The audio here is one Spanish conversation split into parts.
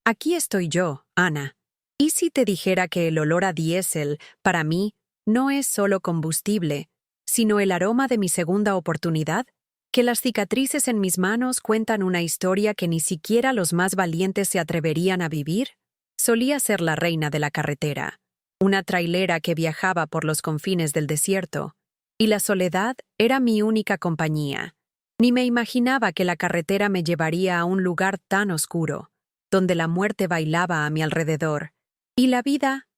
Aquí estoy yo, Ana. ¿Y si te dijera que el olor a diésel, para mí, no es solo combustible, sino el aroma de mi segunda oportunidad? Que las cicatrices en mis manos cuentan una historia que ni siquiera los más valientes se atreverían a vivir? Solía ser la reina de la carretera, una trailera que viajaba por los confines del desierto, y la soledad era mi única compañía. Ni me imaginaba que la carretera me llevaría a un lugar tan oscuro, donde la muerte bailaba a mi alrededor. Y la vida,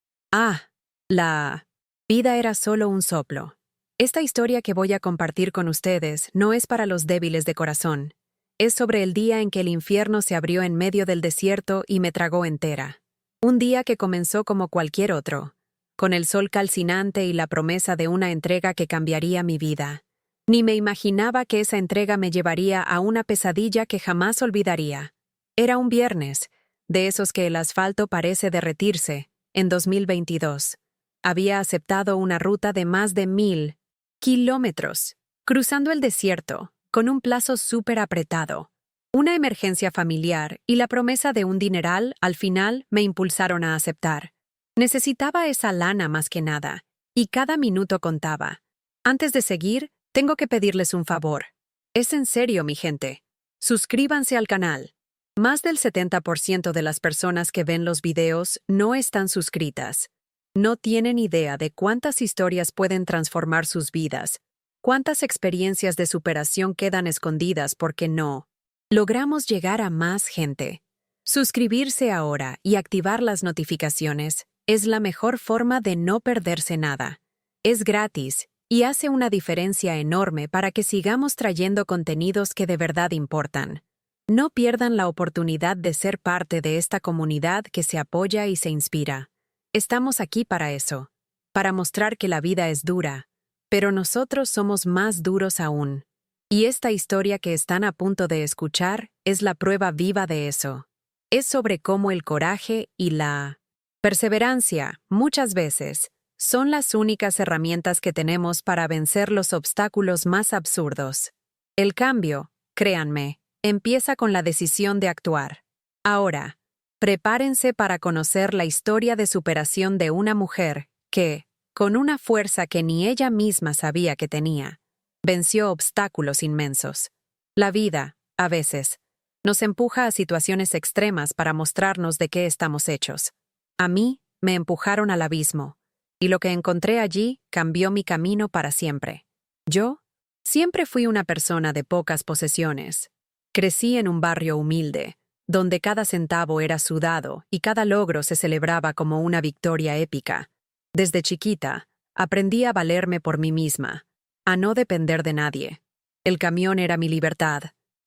la vida era solo un soplo. Esta historia que voy a compartir con ustedes no es para los débiles de corazón. Es sobre el día en que el infierno se abrió en medio del desierto y me tragó entera. Un día que comenzó como cualquier otro, con el sol calcinante y la promesa de una entrega que cambiaría mi vida. Ni me imaginaba que esa entrega me llevaría a una pesadilla que jamás olvidaría. Era un viernes, de esos que el asfalto parece derretirse, en 2022. Había aceptado una ruta de más de 1000 kilómetros, cruzando el desierto, con un plazo súper apretado. Una emergencia familiar y la promesa de un dineral al final me impulsaron a aceptar. Necesitaba esa lana más que nada, y cada minuto contaba. Antes de seguir, tengo que pedirles un favor. Es en serio, mi gente. Suscríbanse al canal. Más del 70% de las personas que ven los videos no están suscritas. No tienen idea de cuántas historias pueden transformar sus vidas, cuántas experiencias de superación quedan escondidas porque no logramos llegar a más gente. Suscribirse ahora y activar las notificaciones es la mejor forma de no perderse nada. Es gratis y hace una diferencia enorme para que sigamos trayendo contenidos que de verdad importan. No pierdan la oportunidad de ser parte de esta comunidad que se apoya y se inspira. Estamos aquí para eso, para mostrar que la vida es dura, pero nosotros somos más duros aún. Y esta historia que están a punto de escuchar es la prueba viva de eso. Es sobre cómo el coraje y la perseverancia, muchas veces, son las únicas herramientas que tenemos para vencer los obstáculos más absurdos. El cambio, créanme, empieza con la decisión de actuar. Ahora, prepárense para conocer la historia de superación de una mujer que, con una fuerza que ni ella misma sabía que tenía, venció obstáculos inmensos. La vida, a veces, nos empuja a situaciones extremas para mostrarnos de qué estamos hechos. A mí, me empujaron al abismo, y lo que encontré allí cambió mi camino para siempre. Yo, siempre fui una persona de pocas posesiones. Crecí en un barrio humilde, donde cada centavo era sudado y cada logro se celebraba como una victoria épica. Desde chiquita, aprendí a valerme por mí misma, a no depender de nadie. El camión era mi libertad,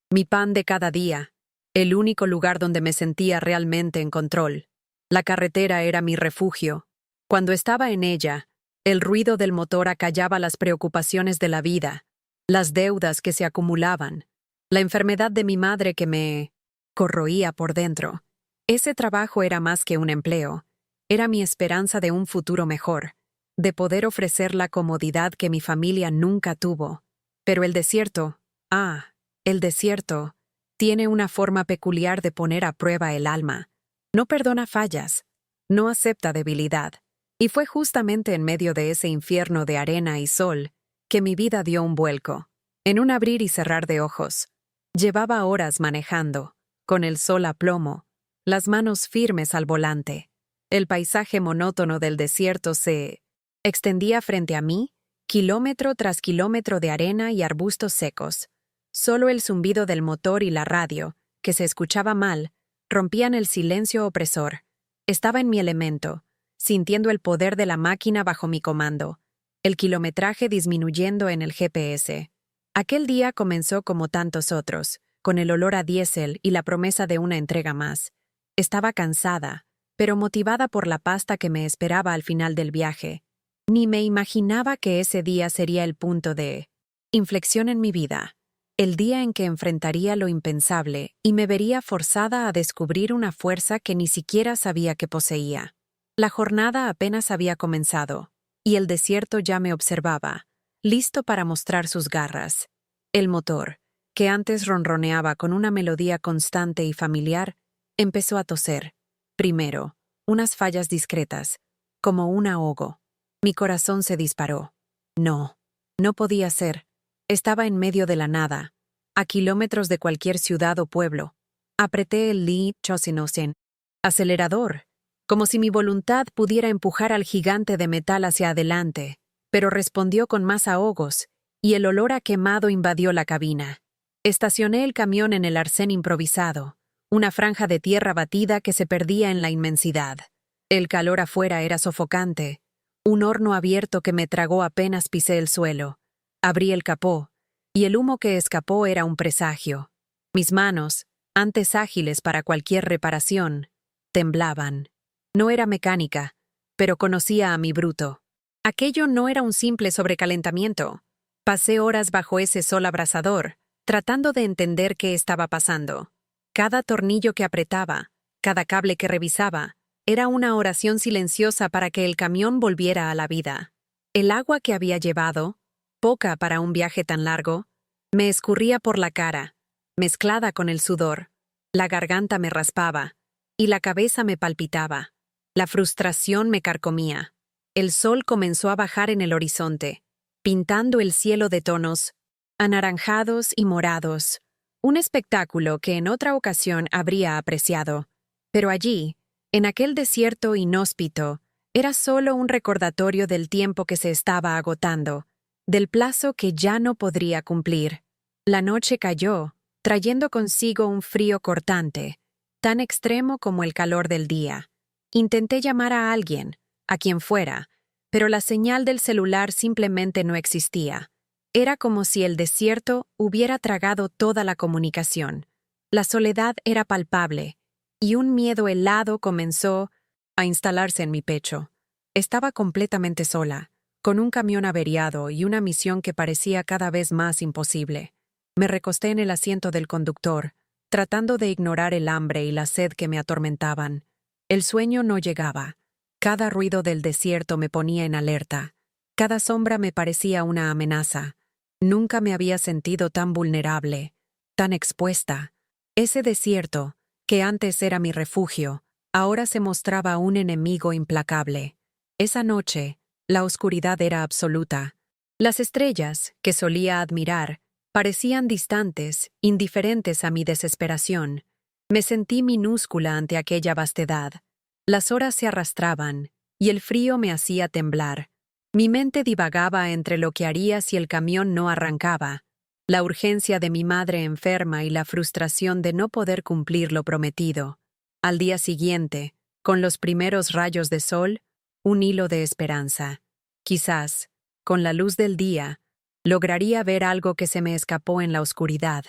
mi pan de cada día, el único lugar donde me sentía realmente en control. La carretera era mi refugio. Cuando estaba en ella, el ruido del motor acallaba las preocupaciones de la vida, las deudas que se acumulaban, la enfermedad de mi madre que me corroía por dentro. Ese trabajo era más que un empleo. Era mi esperanza de un futuro mejor, de poder ofrecer la comodidad que mi familia nunca tuvo. Pero el desierto, el desierto, tiene una forma peculiar de poner a prueba el alma. No perdona fallas, no acepta debilidad. Y fue justamente en medio de ese infierno de arena y sol que mi vida dio un vuelco. En un abrir y cerrar de ojos. Llevaba horas manejando, con el sol a plomo, las manos firmes al volante. El paisaje monótono del desierto se extendía frente a mí, kilómetro tras kilómetro de arena y arbustos secos. Solo el zumbido del motor y la radio, que se escuchaba mal, rompían el silencio opresor. Estaba en mi elemento, sintiendo el poder de la máquina bajo mi comando, el kilometraje disminuyendo en el GPS. Aquel día comenzó como tantos otros, con el olor a diésel y la promesa de una entrega más. Estaba cansada, pero motivada por la pasta que me esperaba al final del viaje. Ni me imaginaba que ese día sería el punto de inflexión en mi vida, el día en que enfrentaría lo impensable y me vería forzada a descubrir una fuerza que ni siquiera sabía que poseía. La jornada apenas había comenzado, y el desierto ya me observaba, listo para mostrar sus garras. El motor, que antes ronroneaba con una melodía constante y familiar, Empezó a toser. Primero, unas fallas discretas, como un ahogo. Mi corazón se disparó. No, no podía ser. Estaba en medio de la nada, a kilómetros de cualquier ciudad o pueblo. Apreté el Lee Chosinosen acelerador, como si mi voluntad pudiera empujar al gigante de metal hacia adelante, pero respondió con más ahogos, y el olor a quemado invadió la cabina. Estacioné el camión en el arcén improvisado, una franja de tierra batida que se perdía en la inmensidad. El calor afuera era sofocante, un horno abierto que me tragó apenas pisé el suelo. Abrí el capó, y el humo que escapó era un presagio. Mis manos, antes ágiles para cualquier reparación, temblaban. No era mecánica, pero conocía a mi bruto. Aquello no era un simple sobrecalentamiento. Pasé horas bajo ese sol abrasador, tratando de entender qué estaba pasando. Cada tornillo que apretaba, cada cable que revisaba, era una oración silenciosa para que el camión volviera a la vida. El agua que había llevado, poca para un viaje tan largo, me escurría por la cara, mezclada con el sudor. La garganta me raspaba, y la cabeza me palpitaba. La frustración me carcomía. El sol comenzó a bajar en el horizonte, pintando el cielo de tonos anaranjados y morados, un espectáculo que en otra ocasión habría apreciado. Pero allí, en aquel desierto inhóspito, era solo un recordatorio del tiempo que se estaba agotando, del plazo que ya no podría cumplir. La noche cayó, trayendo consigo un frío cortante, tan extremo como el calor del día. Intenté llamar a alguien, a quien fuera, pero la señal del celular simplemente no existía. Era como si el desierto hubiera tragado toda la comunicación. La soledad era palpable, y un miedo helado comenzó a instalarse en mi pecho. Estaba completamente sola, con un camión averiado y una misión que parecía cada vez más imposible. Me recosté en el asiento del conductor, tratando de ignorar el hambre y la sed que me atormentaban. El sueño no llegaba. Cada ruido del desierto me ponía en alerta. Cada sombra me parecía una amenaza. Nunca me había sentido tan vulnerable, tan expuesta. Ese desierto, que antes era mi refugio, ahora se mostraba un enemigo implacable. Esa noche, la oscuridad era absoluta. Las estrellas, que solía admirar, parecían distantes, indiferentes a mi desesperación. Me sentí minúscula ante aquella vastedad. Las horas se arrastraban, y el frío me hacía temblar. Mi mente divagaba entre lo que haría si el camión no arrancaba, la urgencia de mi madre enferma y la frustración de no poder cumplir lo prometido. Al día siguiente, con los primeros rayos de sol, un hilo de esperanza. Quizás, con la luz del día, lograría ver algo que se me escapó en la oscuridad.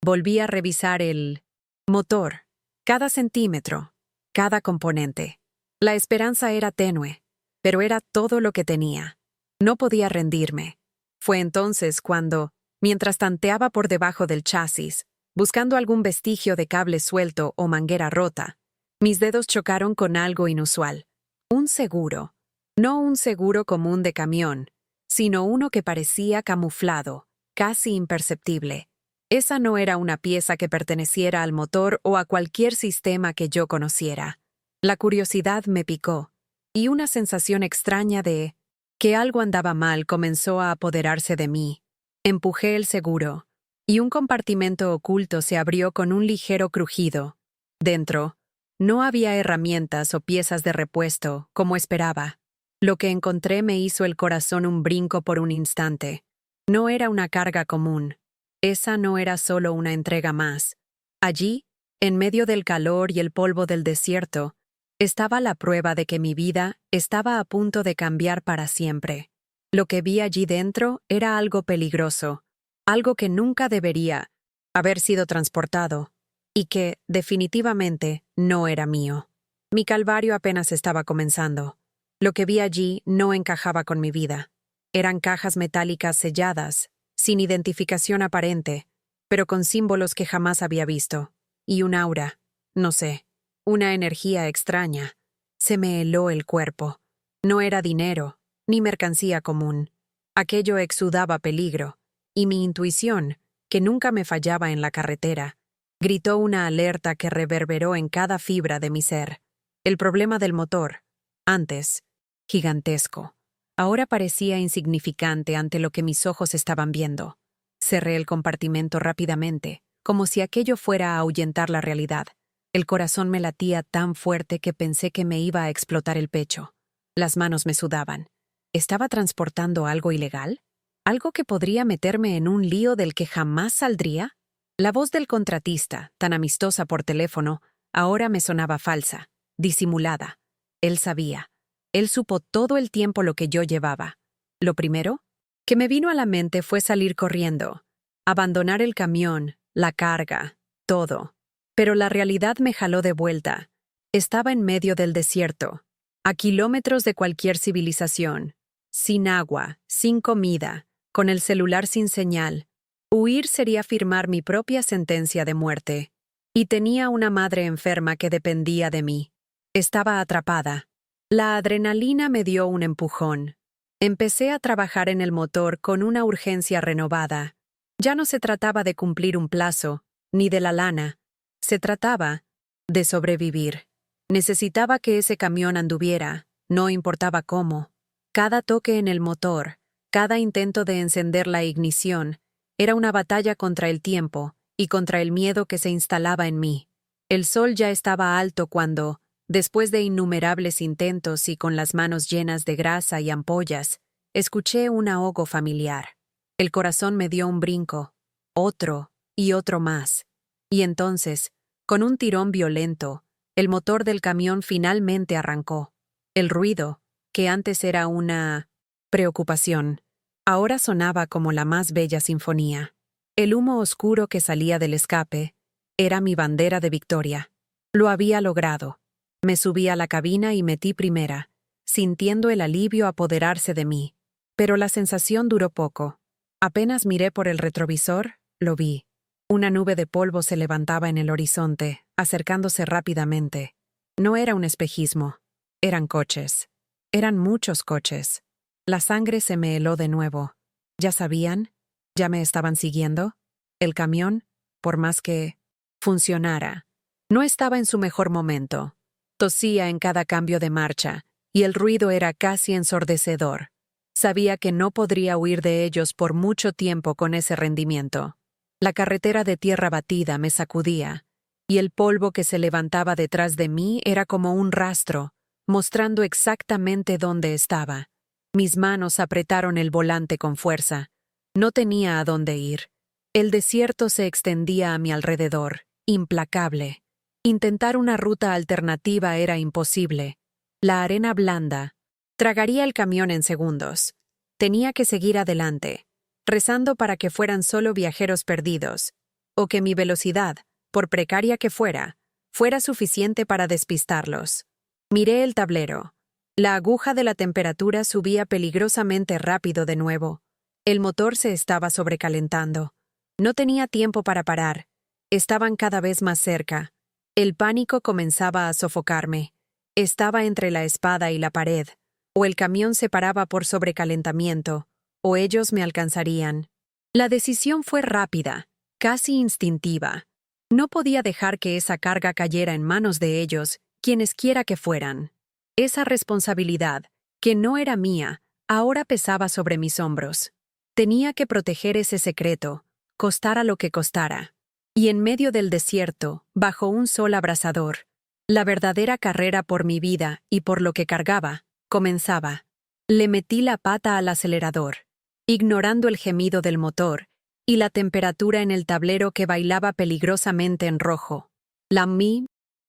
Volví a revisar el motor, cada centímetro, cada componente. La esperanza era tenue, pero era todo lo que tenía. No podía rendirme. Fue entonces cuando, mientras tanteaba por debajo del chasis, buscando algún vestigio de cable suelto o manguera rota, mis dedos chocaron con algo inusual. Un seguro. No un seguro común de camión, sino uno que parecía camuflado, casi imperceptible. Esa no era una pieza que perteneciera al motor o a cualquier sistema que yo conociera. La curiosidad me picó, y una sensación extraña de que algo andaba mal comenzó a apoderarse de mí. Empujé el seguro, y un compartimento oculto se abrió con un ligero crujido. Dentro, no había herramientas o piezas de repuesto, como esperaba. Lo que encontré me hizo el corazón un brinco por un instante. No era una carga común. Esa no era solo una entrega más. Allí, en medio del calor y el polvo del desierto, estaba la prueba de que mi vida estaba a punto de cambiar para siempre. Lo que vi allí dentro era algo peligroso, algo que nunca debería haber sido transportado, y que, definitivamente, no era mío. Mi calvario apenas estaba comenzando. Lo que vi allí no encajaba con mi vida. Eran cajas metálicas selladas, sin identificación aparente, pero con símbolos que jamás había visto. Y un aura, no sé, una energía extraña. Se me heló el cuerpo. No era dinero, ni mercancía común. Aquello exudaba peligro, y mi intuición, que nunca me fallaba en la carretera, Gritó una alerta que reverberó en cada fibra de mi ser. El problema del motor, antes, gigantesco, ahora parecía insignificante ante lo que mis ojos estaban viendo. Cerré el compartimento rápidamente, como si aquello fuera a ahuyentar la realidad. El corazón me latía tan fuerte que pensé que me iba a explotar el pecho. Las manos me sudaban. ¿Estaba transportando algo ilegal? ¿Algo que podría meterme en un lío del que jamás saldría? La voz del contratista, tan amistosa por teléfono, ahora me sonaba falsa, disimulada. Él sabía. Él supo todo el tiempo lo que yo llevaba. Lo primero que me vino a la mente fue salir corriendo, abandonar el camión, la carga, todo. Pero la realidad me jaló de vuelta. Estaba en medio del desierto, a kilómetros de cualquier civilización, sin agua, sin comida, con el celular sin señal. Huir sería firmar mi propia sentencia de muerte. Y tenía una madre enferma que dependía de mí. Estaba atrapada. La adrenalina me dio un empujón. Empecé a trabajar en el motor con una urgencia renovada. Ya no se trataba de cumplir un plazo, ni de la lana. Se trataba de sobrevivir. Necesitaba que ese camión anduviera, no importaba cómo. Cada toque en el motor, cada intento de encender la ignición, era una batalla contra el tiempo y contra el miedo que se instalaba en mí. El sol ya estaba alto cuando, después de innumerables intentos y con las manos llenas de grasa y ampollas, escuché un ahogo familiar. El corazón me dio un brinco, otro y otro más. Y entonces, con un tirón violento, el motor del camión finalmente arrancó. El ruido, que antes era una preocupación, ahora sonaba como la más bella sinfonía. El humo oscuro que salía del escape era mi bandera de victoria. Lo había logrado. Me subí a la cabina y metí primera, sintiendo el alivio apoderarse de mí. Pero la sensación duró poco. Apenas miré por el retrovisor, lo vi. Una nube de polvo se levantaba en el horizonte, acercándose rápidamente. No era un espejismo. Eran coches. Eran muchos coches. La sangre se me heló de nuevo. ¿Ya sabían? ¿Ya me estaban siguiendo? El camión, por más que funcionara, no estaba en su mejor momento. Tosía en cada cambio de marcha, y el ruido era casi ensordecedor. Sabía que no podría huir de ellos por mucho tiempo con ese rendimiento. La carretera de tierra batida me sacudía, y el polvo que se levantaba detrás de mí era como un rastro, mostrando exactamente dónde estaba. Mis manos apretaron el volante con fuerza. No tenía a dónde ir. El desierto se extendía a mi alrededor, implacable. Intentar una ruta alternativa era imposible. La arena blanda tragaría el camión en segundos. Tenía que seguir adelante, rezando para que fueran solo viajeros perdidos, o que mi velocidad, por precaria que fuera suficiente para despistarlos. Miré el tablero. La aguja de la temperatura subía peligrosamente rápido de nuevo. El motor se estaba sobrecalentando. No tenía tiempo para parar. Estaban cada vez más cerca. El pánico comenzaba a sofocarme. Estaba entre la espada y la pared. O el camión se paraba por sobrecalentamiento, o ellos me alcanzarían. La decisión fue rápida, casi instintiva. No podía dejar que esa carga cayera en manos de ellos, quienesquiera que fueran. Esa responsabilidad, que no era mía, ahora pesaba sobre mis hombros. Tenía que proteger ese secreto, costara lo que costara. Y en medio del desierto, bajo un sol abrasador, la verdadera carrera por mi vida y por lo que cargaba, comenzaba. Le metí la pata al acelerador, ignorando el gemido del motor y la temperatura en el tablero que bailaba peligrosamente en rojo. La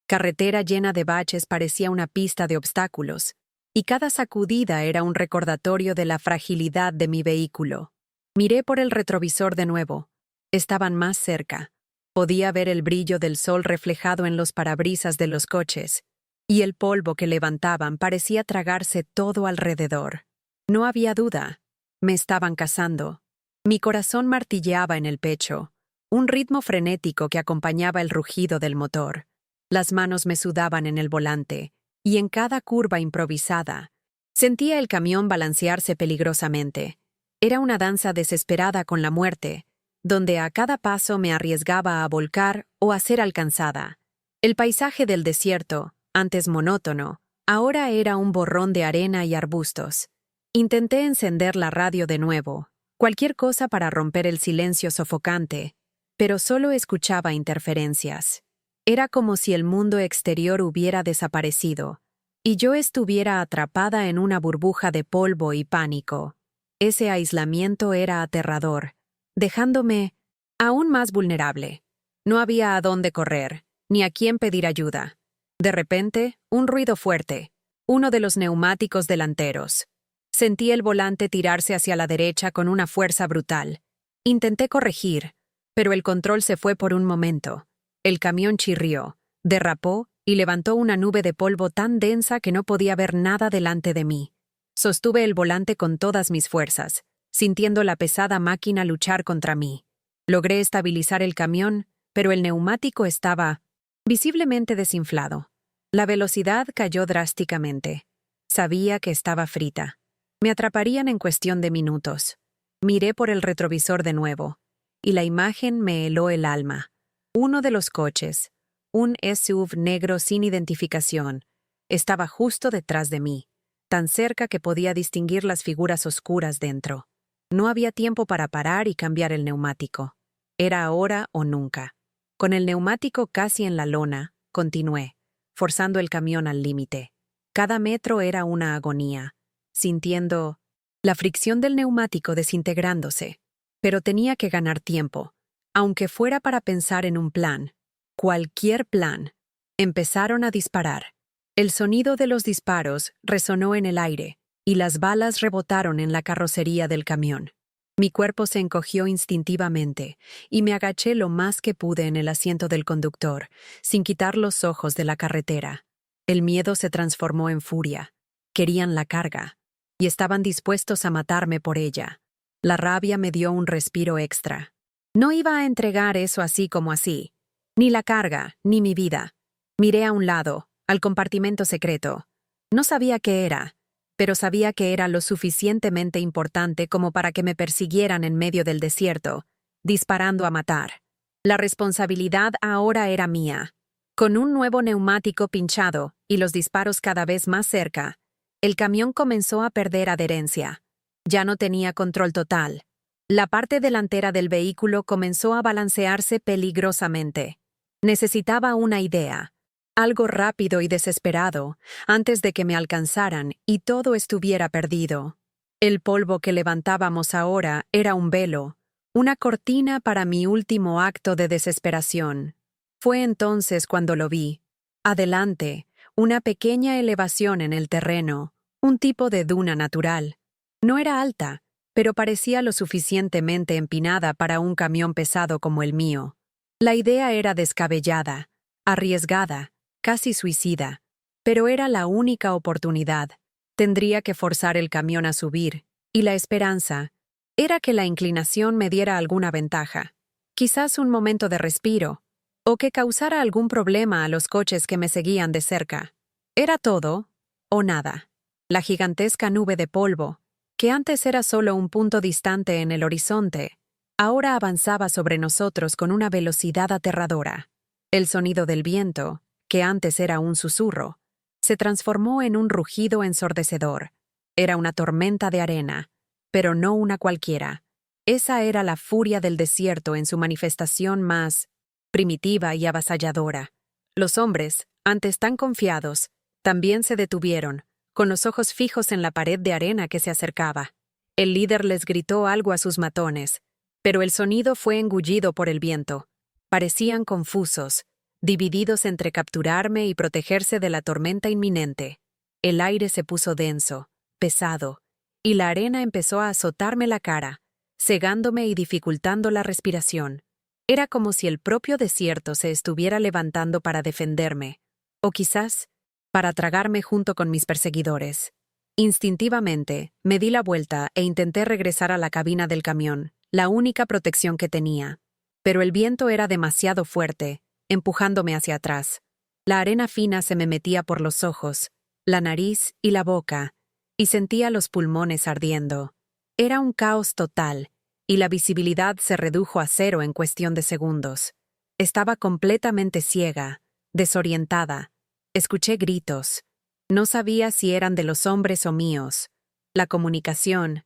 carretera llena de baches parecía una pista de obstáculos, y cada sacudida era un recordatorio de la fragilidad de mi vehículo. Miré por el retrovisor de nuevo. Estaban más cerca. Podía ver el brillo del sol reflejado en los parabrisas de los coches, y el polvo que levantaban parecía tragarse todo alrededor. No había duda. Me estaban cazando. Mi corazón martilleaba en el pecho, un ritmo frenético que acompañaba el rugido del motor. Las manos me sudaban en el volante, y en cada curva improvisada, sentía el camión balancearse peligrosamente. Era una danza desesperada con la muerte, donde a cada paso me arriesgaba a volcar o a ser alcanzada. El paisaje del desierto, antes monótono, ahora era un borrón de arena y arbustos. Intenté encender la radio de nuevo, cualquier cosa para romper el silencio sofocante, pero solo escuchaba interferencias. Era como si el mundo exterior hubiera desaparecido, y yo estuviera atrapada en una burbuja de polvo y pánico. Ese aislamiento era aterrador, dejándome aún más vulnerable. No había a dónde correr, ni a quién pedir ayuda. De repente, un ruido fuerte, uno de los neumáticos delanteros. Sentí el volante tirarse hacia la derecha con una fuerza brutal. Intenté corregir, pero el control se fue por un momento. El camión chirrió, derrapó y levantó una nube de polvo tan densa que no podía ver nada delante de mí. Sostuve el volante con todas mis fuerzas, sintiendo la pesada máquina luchar contra mí. Logré estabilizar el camión, pero el neumático estaba visiblemente desinflado. La velocidad cayó drásticamente. Sabía que estaba frita. Me atraparían en cuestión de minutos. Miré por el retrovisor de nuevo, y la imagen me heló el alma. Uno de los coches, un SUV negro sin identificación, estaba justo detrás de mí, tan cerca que podía distinguir las figuras oscuras dentro. No había tiempo para parar y cambiar el neumático. Era ahora o nunca. Con el neumático casi en la lona, continué, forzando el camión al límite. Cada metro era una agonía, sintiendo la fricción del neumático desintegrándose. Pero tenía que ganar tiempo, aunque fuera para pensar en un plan. Cualquier plan. Empezaron a disparar. El sonido de los disparos resonó en el aire, y las balas rebotaron en la carrocería del camión. Mi cuerpo se encogió instintivamente, y me agaché lo más que pude en el asiento del conductor, sin quitar los ojos de la carretera. El miedo se transformó en furia. Querían la carga, y estaban dispuestos a matarme por ella. La rabia me dio un respiro extra. No iba a entregar eso así como así. Ni la carga, ni mi vida. Miré a un lado, al compartimento secreto. No sabía qué era, pero sabía que era lo suficientemente importante como para que me persiguieran en medio del desierto, disparando a matar. La responsabilidad ahora era mía. Con un nuevo neumático pinchado y los disparos cada vez más cerca, el camión comenzó a perder adherencia. Ya no tenía control total. La parte delantera del vehículo comenzó a balancearse peligrosamente. Necesitaba una idea, algo rápido y desesperado, antes de que me alcanzaran y todo estuviera perdido. El polvo que levantábamos ahora era un velo, una cortina para mi último acto de desesperación. Fue entonces cuando lo vi. Adelante, una pequeña elevación en el terreno, un tipo de duna natural. No era alta, pero parecía lo suficientemente empinada para un camión pesado como el mío. La idea era descabellada, arriesgada, casi suicida, pero era la única oportunidad. Tendría que forzar el camión a subir, y la esperanza era que la inclinación me diera alguna ventaja, quizás un momento de respiro, o que causara algún problema a los coches que me seguían de cerca. Era todo o nada. La gigantesca nube de polvo, que antes era solo un punto distante en el horizonte, ahora avanzaba sobre nosotros con una velocidad aterradora. El sonido del viento, que antes era un susurro, se transformó en un rugido ensordecedor. Era una tormenta de arena, pero no una cualquiera. Esa era la furia del desierto en su manifestación más primitiva y avasalladora. Los hombres, antes tan confiados, también se detuvieron, con los ojos fijos en la pared de arena que se acercaba. El líder les gritó algo a sus matones, pero el sonido fue engullido por el viento. Parecían confusos, divididos entre capturarme y protegerse de la tormenta inminente. El aire se puso denso, pesado, y la arena empezó a azotarme la cara, cegándome y dificultando la respiración. Era como si el propio desierto se estuviera levantando para defenderme, o quizás para tragarme junto con mis perseguidores. Instintivamente, me di la vuelta e intenté regresar a la cabina del camión, la única protección que tenía. Pero el viento era demasiado fuerte, empujándome hacia atrás. La arena fina se me metía por los ojos, la nariz y la boca, y sentía los pulmones ardiendo. Era un caos total, y la visibilidad se redujo a cero en cuestión de segundos. Estaba completamente ciega, desorientada. Escuché gritos. No sabía si eran de los hombres o míos. La comunicación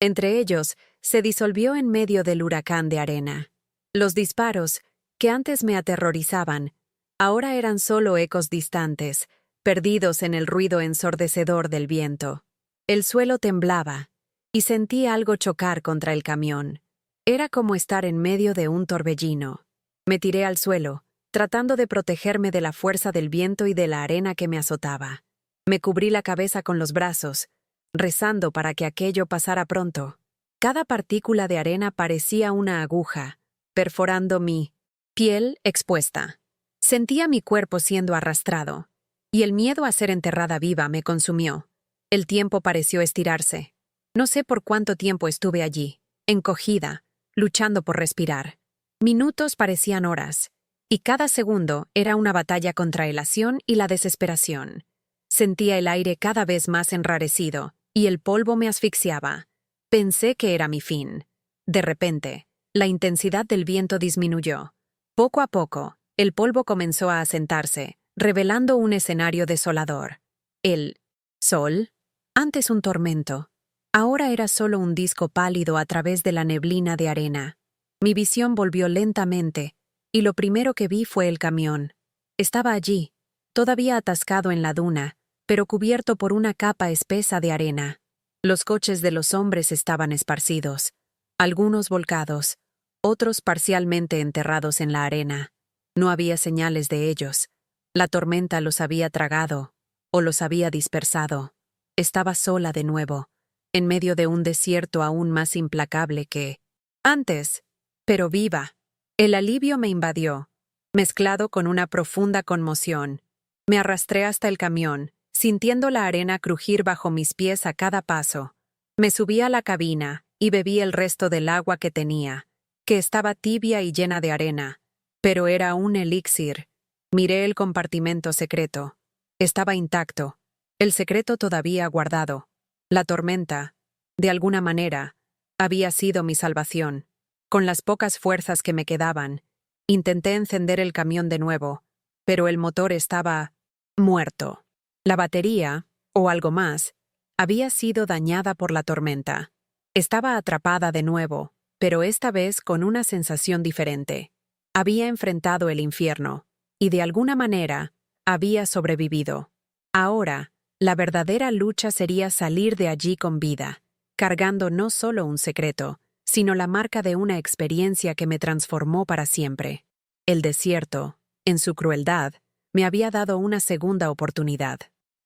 entre ellos se disolvió en medio del huracán de arena. Los disparos, que antes me aterrorizaban, ahora eran solo ecos distantes, perdidos en el ruido ensordecedor del viento. El suelo temblaba, y sentí algo chocar contra el camión. Era como estar en medio de un torbellino. Me tiré al suelo, tratando de protegerme de la fuerza del viento y de la arena que me azotaba. Me cubrí la cabeza con los brazos, rezando para que aquello pasara pronto. Cada partícula de arena parecía una aguja, perforando mi piel expuesta. Sentía mi cuerpo siendo arrastrado, y el miedo a ser enterrada viva me consumió. El tiempo pareció estirarse. No sé por cuánto tiempo estuve allí, encogida, luchando por respirar. Minutos parecían horas, y cada segundo era una batalla contra el pasión y la desesperación. Sentía el aire cada vez más enrarecido, y el polvo me asfixiaba. Pensé que era mi fin. De repente, la intensidad del viento disminuyó. Poco a poco, el polvo comenzó a asentarse, revelando un escenario desolador. El sol, antes un tormento, ahora era solo un disco pálido a través de la neblina de arena. Mi visión volvió lentamente, y lo primero que vi fue el camión. Estaba allí, todavía atascado en la duna, pero cubierto por una capa espesa de arena. Los coches de los hombres estaban esparcidos, algunos volcados, otros parcialmente enterrados en la arena. No había señales de ellos. La tormenta los había tragado, o los había dispersado. Estaba sola de nuevo, en medio de un desierto aún más implacable que antes, pero viva. El alivio me invadió, mezclado con una profunda conmoción. Me arrastré hasta el camión, sintiendo la arena crujir bajo mis pies a cada paso. Me subí a la cabina y bebí el resto del agua que tenía, que estaba tibia y llena de arena, pero era un elixir. Miré el compartimento secreto. Estaba intacto, el secreto todavía guardado. La tormenta, de alguna manera, había sido mi salvación. Con las pocas fuerzas que me quedaban, intenté encender el camión de nuevo, pero el motor estaba muerto. La batería, o algo más, había sido dañada por la tormenta. Estaba atrapada de nuevo, pero esta vez con una sensación diferente. Había enfrentado el infierno, y de alguna manera, había sobrevivido. Ahora, la verdadera lucha sería salir de allí con vida, cargando no solo un secreto, sino la marca de una experiencia que me transformó para siempre. El desierto, en su crueldad, me había dado una segunda oportunidad.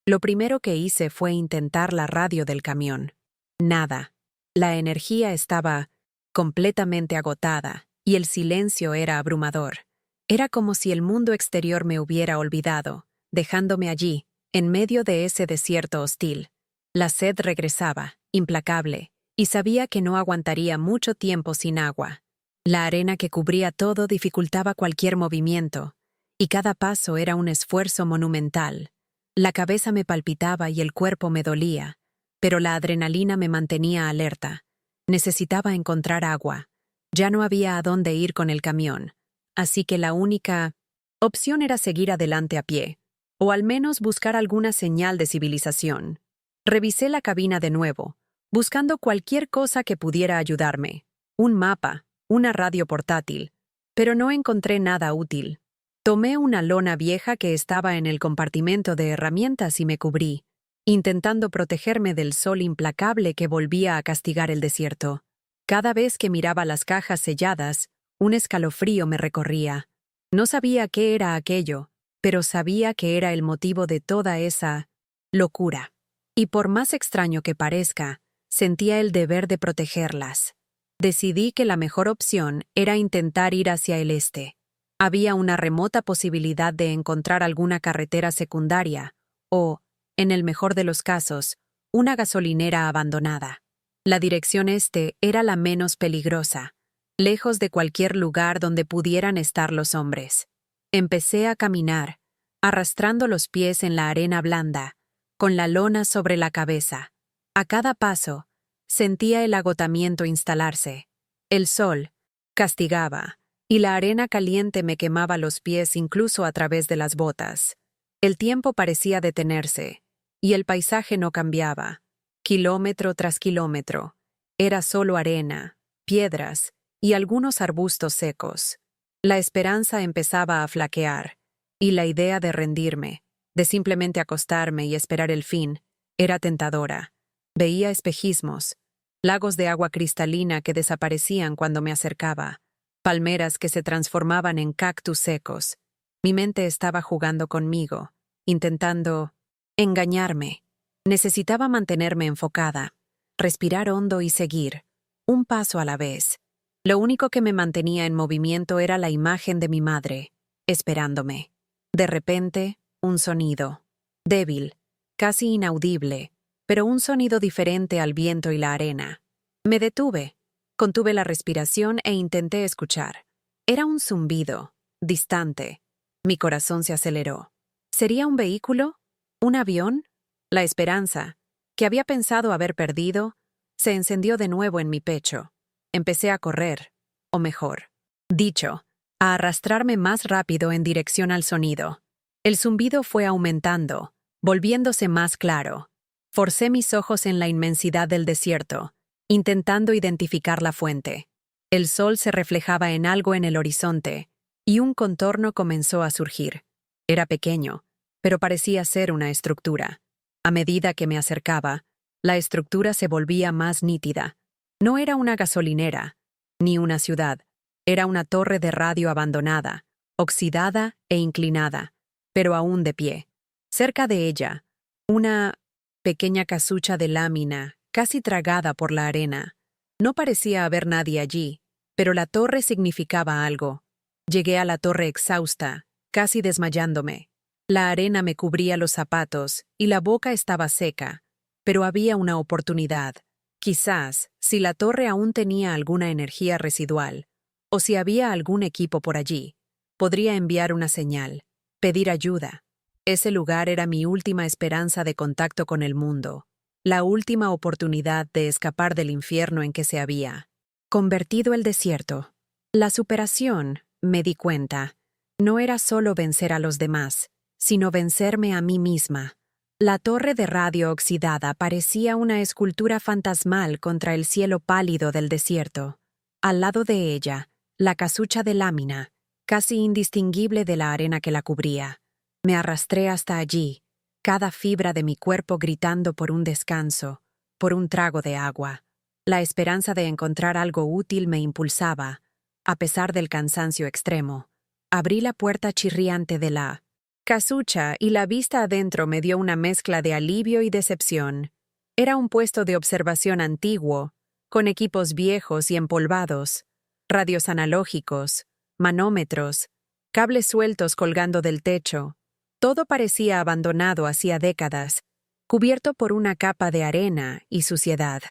Lo primero que hice fue intentar la radio del camión. Nada. La energía estaba completamente agotada y el silencio era abrumador. Era como si el mundo exterior me hubiera olvidado, dejándome allí, en medio de ese desierto hostil. La sed regresaba, implacable, y sabía que no aguantaría mucho tiempo sin agua. La arena que cubría todo dificultaba cualquier movimiento, y cada paso era un esfuerzo monumental. La cabeza me palpitaba y el cuerpo me dolía, pero la adrenalina me mantenía alerta. Necesitaba encontrar agua. Ya no había a dónde ir con el camión, así que la única opción era seguir adelante a pie, o al menos buscar alguna señal de civilización. Revisé la cabina de nuevo, buscando cualquier cosa que pudiera ayudarme. Un mapa, una radio portátil, pero no encontré nada útil. Tomé una lona vieja que estaba en el compartimento de herramientas y me cubrí, intentando protegerme del sol implacable que volvía a castigar el desierto. Cada vez que miraba las cajas selladas, un escalofrío me recorría. No sabía qué era aquello, pero sabía que era el motivo de toda esa locura. Y por más extraño que parezca, sentía el deber de protegerlas. Decidí que la mejor opción era intentar ir hacia el este. Había una remota posibilidad de encontrar alguna carretera secundaria o, en el mejor de los casos, una gasolinera abandonada. La dirección este era la menos peligrosa, lejos de cualquier lugar donde pudieran estar los hombres. Empecé a caminar, arrastrando los pies en la arena blanda, con la lona sobre la cabeza. A cada paso, sentía el agotamiento instalarse. El sol castigaba, y la arena caliente me quemaba los pies incluso a través de las botas. El tiempo parecía detenerse, y el paisaje no cambiaba. Kilómetro tras kilómetro, era solo arena, piedras y algunos arbustos secos. La esperanza empezaba a flaquear, y la idea de rendirme, de simplemente acostarme y esperar el fin, era tentadora. Veía espejismos, lagos de agua cristalina que desaparecían cuando me acercaba, palmeras que se transformaban en cactus secos. Mi mente estaba jugando conmigo, intentando engañarme. Necesitaba mantenerme enfocada, respirar hondo y seguir, un paso a la vez. Lo único que me mantenía en movimiento era la imagen de mi madre, esperándome. De repente, un sonido, débil, casi inaudible, pero un sonido diferente al viento y la arena. Me detuve, contuve la respiración e intenté escuchar. Era un zumbido, distante. Mi corazón se aceleró. ¿Sería un vehículo? ¿Un avión? La esperanza, que había pensado haber perdido, se encendió de nuevo en mi pecho. Empecé a correr, o mejor, dicho, a arrastrarme más rápido en dirección al sonido. El zumbido fue aumentando, volviéndose más claro. Forcé mis ojos en la inmensidad del desierto, intentando identificar la fuente. El sol se reflejaba en algo en el horizonte, y un contorno comenzó a surgir. Era pequeño, pero parecía ser una estructura. A medida que me acercaba, la estructura se volvía más nítida. No era una gasolinera, ni una ciudad. Era una torre de radio abandonada, oxidada e inclinada, pero aún de pie. Cerca de ella, una pequeña casucha de lámina, casi tragada por la arena. No parecía haber nadie allí, pero la torre significaba algo. Llegué a la torre exhausta, casi desmayándome. La arena me cubría los zapatos y la boca estaba seca, pero había una oportunidad. Quizás, si la torre aún tenía alguna energía residual, o si había algún equipo por allí, podría enviar una señal, pedir ayuda. Ese lugar era mi última esperanza de contacto con el mundo, la última oportunidad de escapar del infierno en que se había convertido el desierto. La superación, me di cuenta, no era solo vencer a los demás, sino vencerme a mí misma. La torre de radio oxidada parecía una escultura fantasmal contra el cielo pálido del desierto. Al lado de ella, la casucha de lámina, casi indistinguible de la arena que la cubría. Me arrastré hasta allí, cada fibra de mi cuerpo gritando por un descanso, por un trago de agua. La esperanza de encontrar algo útil me impulsaba, a pesar del cansancio extremo. Abrí la puerta chirriante de la casucha y la vista adentro me dio una mezcla de alivio y decepción. Era un puesto de observación antiguo, con equipos viejos y empolvados, radios analógicos, manómetros, cables sueltos colgando del techo. Todo parecía abandonado hacía décadas, cubierto por una capa de arena y suciedad.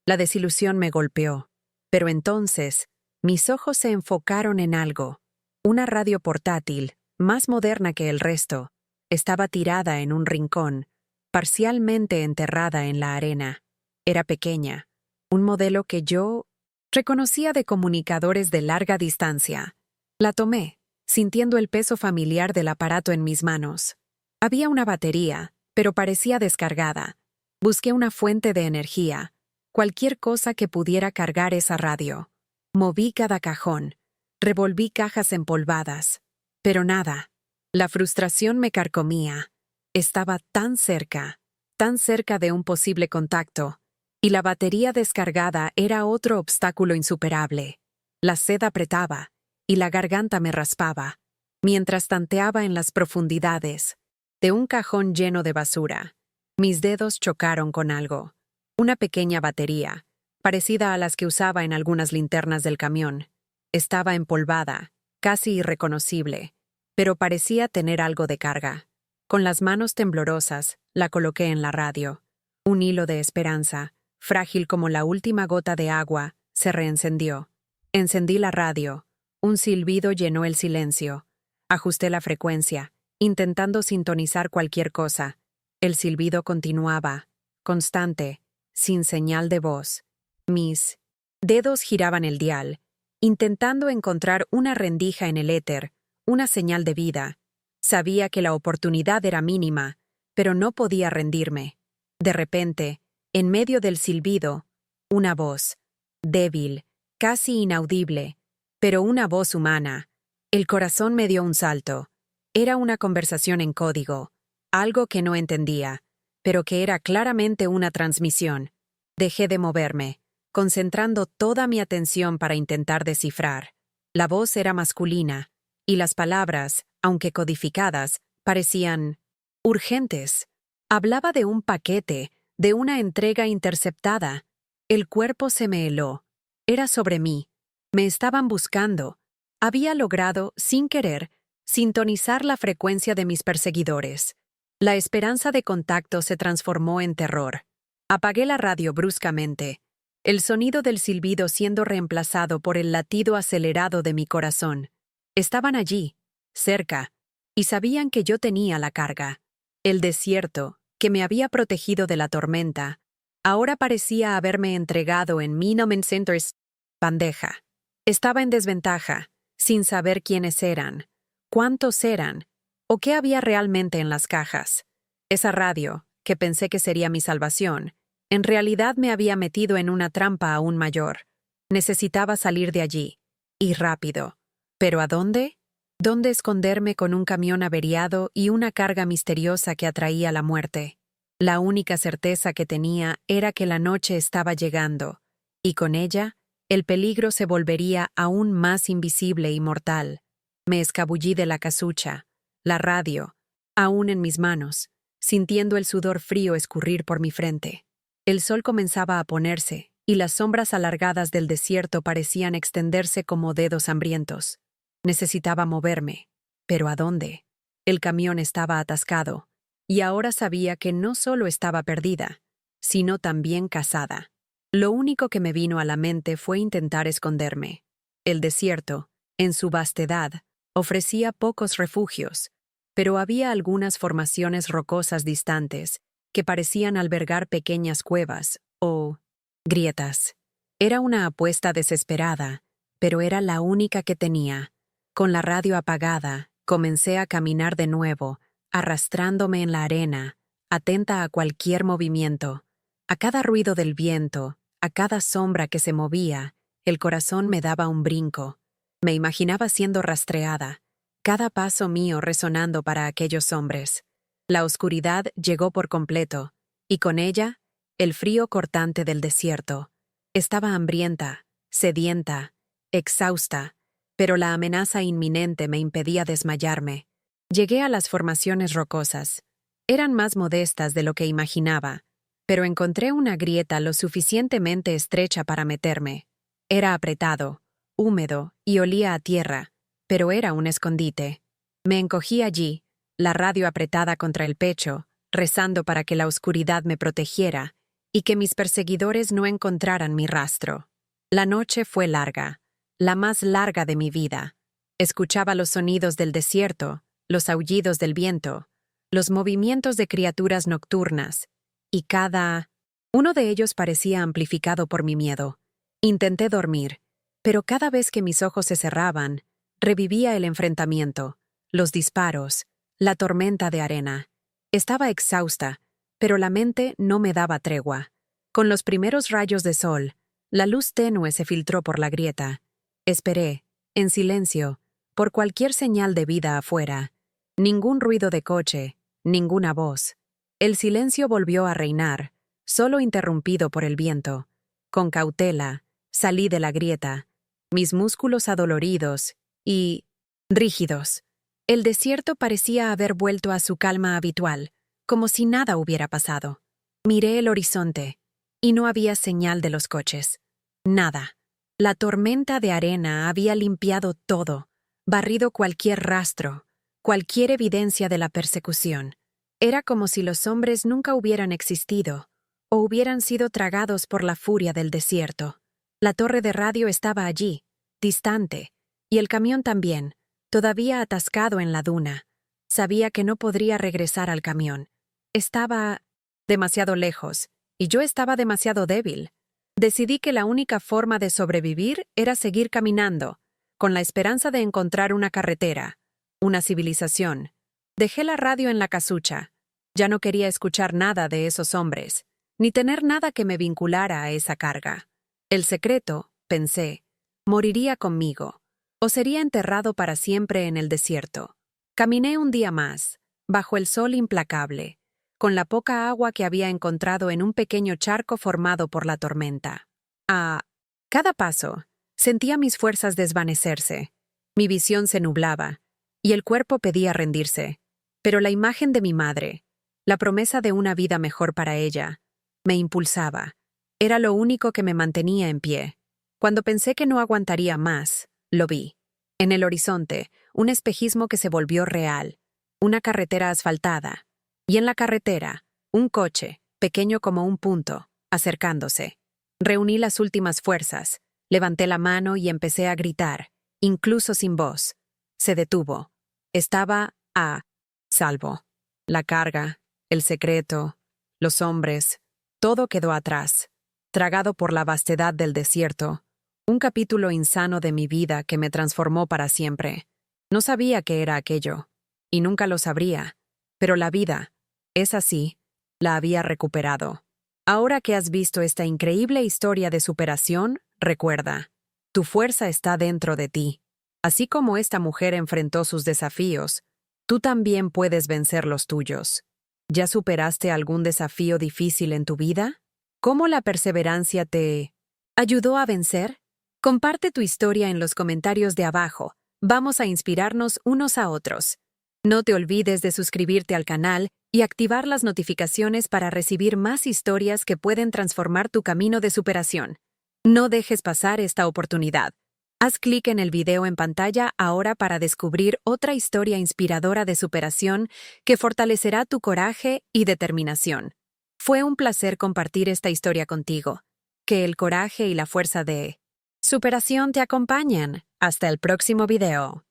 La desilusión me golpeó, pero entonces mis ojos se enfocaron en algo. Una radio portátil, más moderna que el resto, estaba tirada en un rincón, parcialmente enterrada en la arena. Era pequeña, un modelo que yo reconocía de comunicadores de larga distancia. La tomé, sintiendo el peso familiar del aparato en mis manos. Había una batería, pero parecía descargada. Busqué una fuente de energía, cualquier cosa que pudiera cargar esa radio. Moví cada cajón, revolví cajas empolvadas, pero nada. La frustración me carcomía. Estaba tan cerca de un posible contacto, y la batería descargada era otro obstáculo insuperable. La sed apretaba, y la garganta me raspaba, mientras tanteaba en las profundidades de un cajón lleno de basura. Mis dedos chocaron con algo. Una pequeña batería, parecida a las que usaba en algunas linternas del camión. Estaba empolvada, casi irreconocible, pero parecía tener algo de carga. Con las manos temblorosas, la coloqué en la radio. Un hilo de esperanza, frágil como la última gota de agua, se reencendió. Encendí la radio. Un silbido llenó el silencio. Ajusté la frecuencia, intentando sintonizar cualquier cosa. El silbido continuaba, constante, sin señal de voz. Mis Dedos giraban el dial, intentando encontrar una rendija en el éter, una señal de vida. Sabía que la oportunidad era mínima, pero no podía rendirme. De repente, en medio del silbido, una voz, débil, casi inaudible, pero una voz humana. El corazón me dio un salto. Era una conversación en código, algo que no entendía, pero que era claramente una transmisión. Dejé de moverme, concentrando toda mi atención para intentar descifrar. La voz era masculina, y las palabras, aunque codificadas, parecían urgentes. Hablaba de un paquete, de una entrega interceptada. El cuerpo se me heló. Era sobre mí. Me estaban buscando. Había logrado, sin querer, sintonizar la frecuencia de mis perseguidores. La esperanza de contacto se transformó en terror. Apagué la radio bruscamente, el sonido del silbido siendo reemplazado por el latido acelerado de mi corazón. Estaban allí, cerca, y sabían que yo tenía la carga. El desierto, que me había protegido de la tormenta, ahora parecía haberme entregado en mi No Man Center's bandeja. Estaba en desventaja, sin saber quiénes eran, cuántos eran, o qué había realmente en las cajas. Esa radio, que pensé que sería mi salvación, en realidad me había metido en una trampa aún mayor. Necesitaba salir de allí, y rápido. ¿Pero a dónde? ¿Dónde esconderme con un camión averiado y una carga misteriosa que atraía la muerte? La única certeza que tenía era que la noche estaba llegando, y con ella, el peligro se volvería aún más invisible y mortal. Me escabullí de la casucha, la radio, aún en mis manos, sintiendo el sudor frío escurrir por mi frente. El sol comenzaba a ponerse, y las sombras alargadas del desierto parecían extenderse como dedos hambrientos. Necesitaba moverme. ¿Pero a dónde? El camión estaba atascado, y ahora sabía que no solo estaba perdida, sino también cazada. Lo único que me vino a la mente fue intentar esconderme. El desierto, en su vastedad, ofrecía pocos refugios, pero había algunas formaciones rocosas distantes que parecían albergar pequeñas cuevas o grietas. Era una apuesta desesperada, pero era la única que tenía. Con la radio apagada, comencé a caminar de nuevo, arrastrándome en la arena, atenta a cualquier movimiento. A cada ruido del viento, a cada sombra que se movía, el corazón me daba un brinco. Me imaginaba siendo rastreada, cada paso mío resonando para aquellos hombres. La oscuridad llegó por completo, y con ella, el frío cortante del desierto. Estaba hambrienta, sedienta, exhausta, pero la amenaza inminente me impedía desmayarme. Llegué a las formaciones rocosas. Eran más modestas de lo que imaginaba, pero encontré una grieta lo suficientemente estrecha para meterme. Era apretado, húmedo y olía a tierra, pero era un escondite. Me encogí allí, la radio apretada contra el pecho, rezando para que la oscuridad me protegiera y que mis perseguidores no encontraran mi rastro. La noche fue larga, la más larga de mi vida. Escuchaba los sonidos del desierto, los aullidos del viento, los movimientos de criaturas nocturnas, y cada uno de ellos parecía amplificado por mi miedo. Intenté dormir, pero cada vez que mis ojos se cerraban, revivía el enfrentamiento, los disparos, la tormenta de arena. Estaba exhausta, pero la mente no me daba tregua. Con los primeros rayos de sol, la luz tenue se filtró por la grieta. Esperé, en silencio, por cualquier señal de vida afuera. Ningún ruido de coche, ninguna voz. El silencio volvió a reinar, solo interrumpido por el viento. Con cautela, salí de la grieta, mis músculos adoloridos y rígidos. El desierto parecía haber vuelto a su calma habitual, como si nada hubiera pasado. Miré el horizonte, y no había señal de los coches. Nada. La tormenta de arena había limpiado todo, barrido cualquier rastro, cualquier evidencia de la persecución. Era como si los hombres nunca hubieran existido, o hubieran sido tragados por la furia del desierto. La torre de radio estaba allí, distante, y el camión también, todavía atascado en la duna. Sabía que no podría regresar al camión. Estaba demasiado lejos, y yo estaba demasiado débil. Decidí que la única forma de sobrevivir era seguir caminando, con la esperanza de encontrar una carretera, una civilización. Dejé la radio en la casucha. Ya no quería escuchar nada de esos hombres, ni tener nada que me vinculara a esa carga. El secreto, pensé, moriría conmigo, o sería enterrado para siempre en el desierto. Caminé un día más, bajo el sol implacable, con la poca agua que había encontrado en un pequeño charco formado por la tormenta. A cada paso, sentía mis fuerzas desvanecerse, mi visión se nublaba, y el cuerpo pedía rendirse. Pero la imagen de mi madre, la promesa de una vida mejor para ella, me impulsaba. Era lo único que me mantenía en pie. Cuando pensé que no aguantaría más, lo vi. En el horizonte, un espejismo que se volvió real, una carretera asfaltada, y en la carretera, un coche, pequeño como un punto, acercándose. Reuní las últimas fuerzas, levanté la mano y empecé a gritar, incluso sin voz. Se detuvo. Estaba a salvo. La carga, el secreto, los hombres, todo quedó atrás, tragado por la vastedad del desierto, un capítulo insano de mi vida que me transformó para siempre. No sabía qué era aquello, y nunca lo sabría, pero la vida, es así, la había recuperado. Ahora que has visto esta increíble historia de superación, recuerda, tu fuerza está dentro de ti. Así como esta mujer enfrentó sus desafíos, tú también puedes vencer los tuyos. ¿Ya superaste algún desafío difícil en tu vida? ¿Cómo la perseverancia te ayudó a vencer? Comparte tu historia en los comentarios de abajo. Vamos a inspirarnos unos a otros. No te olvides de suscribirte al canal y activar las notificaciones para recibir más historias que pueden transformar tu camino de superación. No dejes pasar esta oportunidad. Haz clic en el video en pantalla ahora para descubrir otra historia inspiradora de superación que fortalecerá tu coraje y determinación. Fue un placer compartir esta historia contigo. Que el coraje y la fuerza de superación te acompañen. Hasta el próximo video.